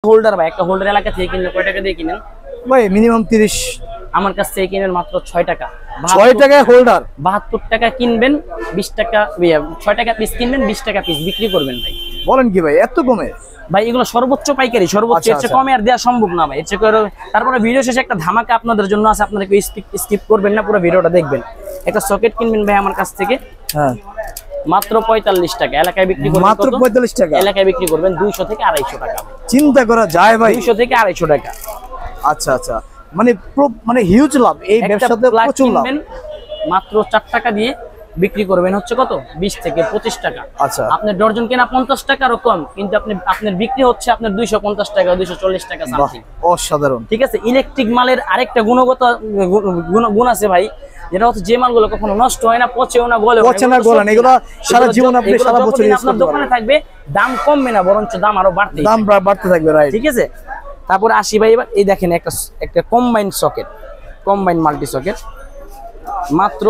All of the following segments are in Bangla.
হোল্ডার ভাই, একটা হোল্ডার এলাকা থেকে কিনলে কয় টাকা দিয়ে কিনেন ভাই? মিনিমাম 30। আমার কাছ থেকে কিনেন মাত্র 6 টাকা। 6 টাকায় হোল্ডার? 72 টাকা কিনবেন, 20 টাকা 6 টাকা পিস কিনবেন, 20 টাকা পিস বিক্রি করবেন ভাই। বলেন কি ভাই, এত কমে? ভাই এগুলো সর্বোচ্চ পাইকারি, সর্বোচ্চ, এর চেয়ে কমে আর দেওয়া সম্ভব না ভাই, এর চেয়ে করে। তারপরে ভিডিও শেষে একটা ধামাকা আপনাদের জন্য আছে, আপনারা কেউ স্কিপ করবেন না, পুরো ভিডিওটা দেখবেন। একটা সকেট কিনবেন ভাই আমার কাছ থেকে, হ্যাঁ, মাত্র 45 টাকা। এলাকায় বিক্রি করবেন মাত্র 45 টাকা? এলাকায় বিক্রি করবেন 200 থেকে 250 টাকা। চিন্তা করা যায় ভাই? 200 থেকে 250 টাকা। আচ্ছা আচ্ছা, মানে হিউজ লাভ এই ব্যবসাতে, প্রচুর লাভ। মাত্র 4 টাকা দিয়ে বিক্রি করবেন হচ্ছে কত, 20 থেকে 25 টাকা। আচ্ছা, আপনার ডর্জন কেনা 50 টাকারও কম, কিন্তু আপনার বিক্রি হচ্ছে আপনার 250 টাকা, 240 টাকা সামথিং। অসাধারণ। ঠিক আছে। ইলেকট্রিক মালের আরেকটা গুণগত গুণ আছে ভাই, যেটা হচ্ছে যে মালগুলো কখনো নষ্ট হয় না, পচেও না, গলে না, এগুলো সারা জীবন আপনি সারা বছর ইউজ আপনার করতে দোকানে থাকবে, দাম কমবে না, বরঞ্চ দাম আরো বাড়তে থাকবে, রাইট। ঠিক আছে। তারপরে আসি ভাই, এবার এই দেখেন একটা combine socket, combine multi socket, মাত্র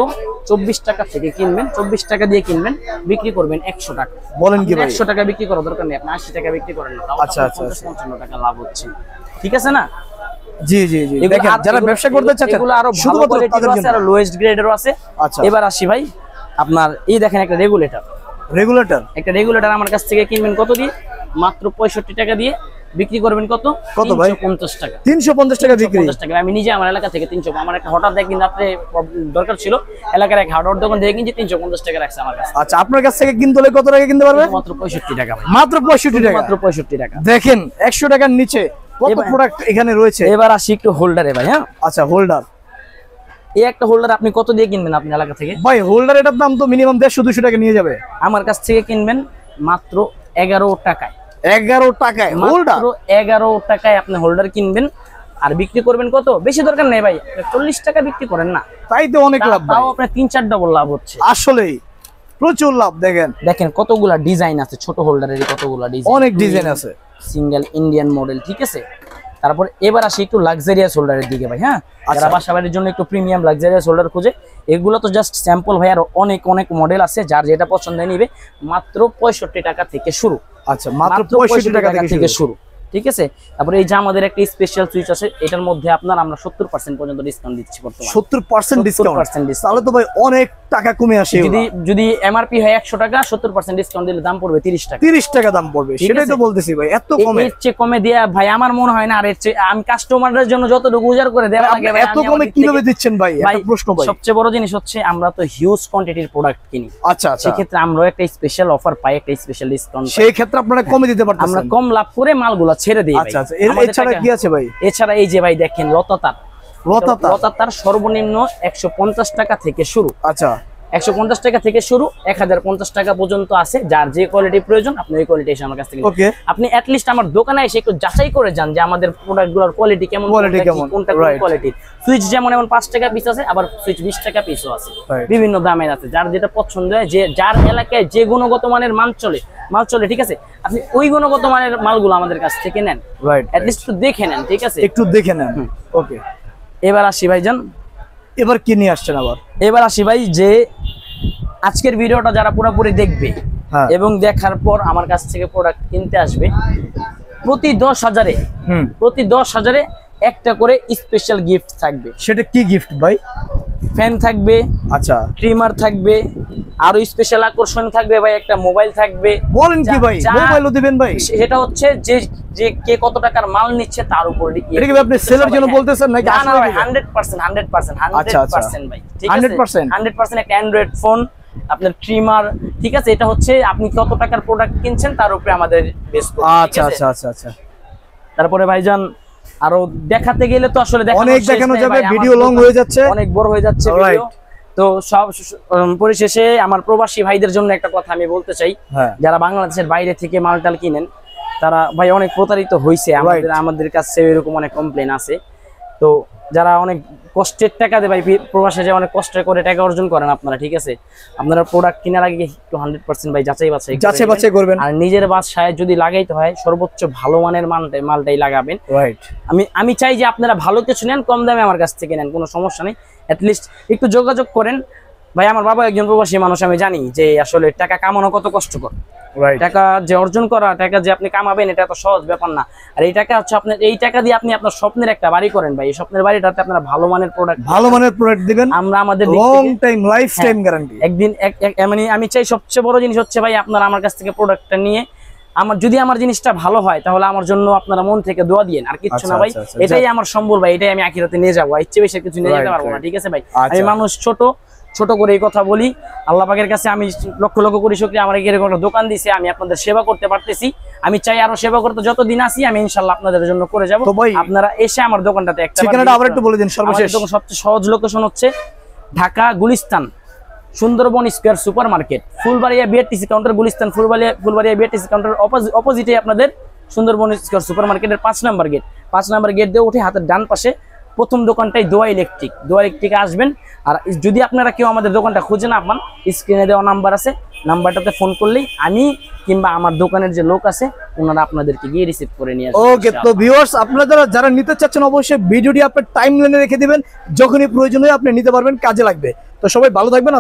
24 টাকা থেকে কিনবেন, 24 টাকা দিয়ে কিনবেন, বিক্রি করবেন 100 টাকা। বলেন কি ভাই? 100 টাকা বিক্রি করার দরকার নেই, আপনি 80 টাকা বিক্রি করেন না, আচ্ছা আচ্ছা, 55 টাকা লাভ হচ্ছে। ঠিক আছে না? জি জি জি, দেখেন যারা ব্যবসা করতে চাচ্ছেন, এগুলো আরো ভালো কোয়ালিটির আছে, আর লোয়েস্ট গ্রেডেরও আছে। আচ্ছা, এবার আসি ভাই, আপনার এই দেখেন একটা রেগুলেটর, একটা রেগুলেটর আমার কাছ থেকে কিনবেন কত দিয়ে? মাত্র 65 টাকা দিয়ে, বিক্রি করবেন কত ভাই? 350 টাকা। 350 টাকা বিক্রি? 350 টাকা। আমি নিজে আমার এলাকা থেকে 300, আমার একটা হঠাৎ একদিন রাতে দরকার ছিল, এলাকার এক হার্ডওয়্যার দোকান থেকে কিনছি, 350 টাকা রাখছে আমার কাছে। আচ্ছা, আপনার কাছ থেকে কিনতে হলে কত টাকা কিনতে পারবে? মাত্র 65 টাকা ভাই। মাত্র 65 টাকা? মাত্র 65 টাকা। দেখেন 100 টাকার নিচে কত প্রোডাক্ট এখানে রয়েছে। এবার আসি একটু হোল্ডারে ভাই। হ্যাঁ, আচ্ছা, হোল্ডার। এই একটা হোল্ডার আপনি কত দিয়ে কিনবেন আপনার এলাকা থেকে? ভাই হোল্ডার এটার দাম তো মিনিমাম 150-200 টাকা নিয়ে যাবে। আমার কাছ থেকে কিনবেন মাত্র 11 টাকায়। 11 টাকায় হোল্ডার? 11 টাকায় আপনি হোল্ডার কিনবেন, আর বিক্রি করবেন কত? বেশি দরকার নেই ভাই, 40 টাকা বিক্রি করেন না, তাই তো অনেক লাভ। তাও আপনার 3-4 ডবল লাভ হচ্ছে। আসলেই প্রচুর লাভ। দেখেন কতগুলা ডিজাইন আছে, ছোট হোল্ডারের কতগুলা ডিজাইন, অনেক ডিজাইন আছে, সিঙ্গেল ইন্ডিয়ান মডেল। ঠিক আছে। তারপর এবার আসি একটু লাক্সারিয়াস হোল্ডারের দিকে ভাই। হ্যাঁ, যারা বাসাবাড়ির জন্য একটু প্রিমিয়াম লাক্সারিয়াস হোল্ডার খোঁজে, এগুলো তো জাস্ট স্যাম্পল ভাই, আর অনেক অনেক মডেল আছে, যার যেটা পছন্দ নিবে। মাত্র 65 টাকা থেকে শুরু। আচ্ছা, মাত্র 65 টাকা থেকে শুরু। ঠিক আছে। তারপরে এই যে আমাদের একটা স্পেশাল সুইচ আছে, এটার মধ্যে আমরা 70% পর্যন্ত ডিসকাউন্ট দিচ্ছি বর্তমানে। 70% ডিসকাউন্ট? তাহলে তো ভাই অনেক টাকা কমে আসে। যদি এমআরপি হয় 100 টাকা, 70% ডিসকাউন্ট দিলে দাম পড়বে 30 টাকা। 30 টাকা দাম পড়বে, সেটাই তো বলতেছি ভাই, এত কমে। এর চেয়ে কমে দেয়া ভাই আমার মনে হয় না। আর এর চেয়ে আমি কাস্টমারদের জন্য যতটুকু উজাড় করে দেওয়া লাগে ভাই, এত কমে কিভাবে দিচ্ছেন ভাই? একটা প্রশ্ন ভাই, সবচেয়ে বড় জিনিস হচ্ছে আমরা তো হিউজ কোয়ান্টিটির প্রোডাক্ট কিনি। আচ্ছা আচ্ছা, সেই ক্ষেত্রে আমরা একটা স্পেশাল অফার পাই, একটা স্পেশাল ডিসকাউন্ট। সেই ক্ষেত্রে আপনারা কমে দিতে পারতেছেন, আমরা কম লাভ করে মালগুলো ছেড়ে দিই। আচ্ছা আচ্ছা, এছাড়া কি আছে ভাই? এছাড়া এই যে ভাই দেখেন লতাতার সর্বনিম্ন 150 টাকা থেকে শুরু। আচ্ছা, 150 টাকা থেকে শুরু, 1050 টাকা পর্যন্ত আছে। যার যে কোয়ালিটি প্রয়োজন আপনি ওই কোয়ালিটি এসে আমার কাছ থেকে আপনি অ্যাটলিস্ট আমার দোকানে এসে একটু যাচাই করে যান যে আমাদের প্রোডাক্টগুলোর কোয়ালিটি কেমন, কোনটা কোন কোয়ালিটি। সুইচ যেমন 5 টাকা পিস আছে, আবার সুইচ 20 টাকা পিসও আছে, বিভিন্ন দামের আছে। যার যেটা পছন্দ হয়, যে যার এলাকায় যে গুণগত মানের মাল চলে, ঠিক আছে, আপনি ওই গুণগত মানের মালগুলো আমাদের কাছ থেকে নেন, অ্যাটলিস্ট একটু দেখে নেন। ঠিক আছে, একটু দেখে নেন। ওকে, এবার আসি ভাইজান, এবার কি নিয়ে আসছেন আবার? এবার আসি ভাই, যে আজকের ভিডিওটা যারা পুরোপুরি দেখবে এবং দেখার পর আমার কাছ থেকে প্রোডাক্ট কিনতে আসবে, প্রতি 10,000-এ একটা করে স্পেশাল গিফট থাকবে। সেটা কি গিফট ভাই? ফ্যান থাকবে, আচ্ছা, ট্রিমার থাকবে, আরো স্পেশাল আকর্ষণ থাকবে ভাই, একটা মোবাইল থাকবে। বলেন কি ভাই, মোবাইলও দিবেন ভাই? সেটা হচ্ছে যে কে কত টাকার মাল নিচ্ছে তার উপর। এটা কি আপনি সেলের জন্য বলতেছেন নাকি? না ভাই, 100% ভাই। ঠিক আছে, 100% একটা অ্যান্ড্রয়েড ফোন, আপনার ট্রিমার। ঠিক আছে, এটা হচ্ছে আপনি কত টাকার প্রোডাক্ট কিনছেন তার উপরে আমাদের বেস করে। আচ্ছা আচ্ছা আচ্ছা আচ্ছা। তারপরে ভাইজান আরো দেখাতে গেলে তো আসলে অনেক দেখানো যাবে, ভিডিও লং হয়ে যাচ্ছে, অনেক বড় হয়ে যাচ্ছে ভিডিও। তো সব পরিশেষে আমার প্রবাসী ভাইদের জন্য একটা কথা আমি বলতে চাই, যারা বাংলাদেশের বাইরে থেকে মালটাল কিনেন, তারা ভাই অনেক প্রতারিত হয়েছে। আমাদের কাছে এরকম অনেক কমপ্লেন আছে। তো যারা অনেক কষ্টের টাকা দেয় ভাই, প্রবাসে যে অনেক কষ্ট করে টাকা অর্জন করেন আপনারা, ঠিক আছে, আপনারা প্রোডাক্ট কেনার আগে একটু 100% ভাই যাচাই বাছাই করবেন। আর নিজের বাসায় যদি লাগাইতে হয় সর্বোচ্চ ভালো মানের মালটাই লাগাবেন। আমি চাই যে আপনারা ভালো কিছু নেন, কম দামে আমার কাছ থেকে নেন, কোনো সমস্যা নেই। অ্যাটলিস্ট একটু যোগাযোগ করেন, ভাই আমার বাবা একজন প্রবাসী মানুষ, আমি জানি যে আসলে টাকা কামানো কত কষ্টকর। টাকা যে অর্জন করা, টাকা যে আপনি কামাবেন, এটা তো সহজ ব্যাপার না। আর এই টাকা হচ্ছে আপনার, এই টাকা দিয়ে আপনি আপনার স্বপ্নের একটা বাড়ি করেন ভাই। এই স্বপ্নের বাড়িটাতে আপনারা ভালো মানের প্রোডাক্ট দিবেন। আমরা আমাদের long time life time guarantee. একদিন মানে আমি চাই সবচেয়ে বড় জিনিস হচ্ছে ভাই, আপনারা আমার কাছ থেকে প্রোডাক্টটা নিয়ে যদি আমার জিনিসটা ভালো হয় তাহলে আমার জন্য আপনারা মন থেকে দোয়া দিয়েন, আর কিছু না ভাই। এটাই আমার সম্বল ভাই, এটাই আমি আখিরাতে নিয়ে যাবো, ইচ্ছে বেশি কিছু নিয়ে যেতে পারবো না, ঠিক আছে ভাই। আমি মানুষ ছোট করে এই কথা বলি, আল্লাহ পাকের কাছে আমি লক্ষ লক্ষ কোটি শুকরিয়া, আমার এরকম একটা দোকান দিয়েছে, আমি আপনাদের সেবা করতে পারতেছি। আমি চাই আরো সেবা করতে, যতদিন আসি আমি ইনশাআল্লাহ আপনাদের জন্য করে যাবো। আপনারা এসে আমার দোকানটাতে একটা ঠিকানাটা আবার একটু বলে দিন সর্বশেষ। সবচেয়ে সহজ লোকেশন হচ্ছে Dhaka Gulistan Sundarban square super market, Phulbaria BRTC counter, Gulistan Phulbaria BRTC counter অপোজিটে আপনাদের সুন্দরবন স্কয়ার সুপার মার্কেটের 5 নম্বর গেট। 5 নম্বর গেট দিয়ে উঠে হাতের ডান পাশে প্রথম দোকানটাই দোয়া ইলেকট্রিক আসবেন। আর যদি আপনারা কেউ আমাদের দোকানটা খুঁজে না পান, স্ক্রিনে দেওয়া নাম্বার আছে, নাম্বারটাতে ফোন করলেই আমি কিংবা আমার দোকানের যে লোক আছে ওনারা আপনাদেরকে গিয়ে রিসিভ করে নিয়ে আসবে। ওকে, তো ভিউয়ার্স আপনারা যারা নিতে চাচ্ছেন অবশ্যই ভিডিওটি আপনার টাইমলাইনে রেখে দিবেন, যখনই প্রয়োজন হয় আপনি নিতে পারবেন, কাজে লাগবে। তো সবাই ভালো থাকবেন।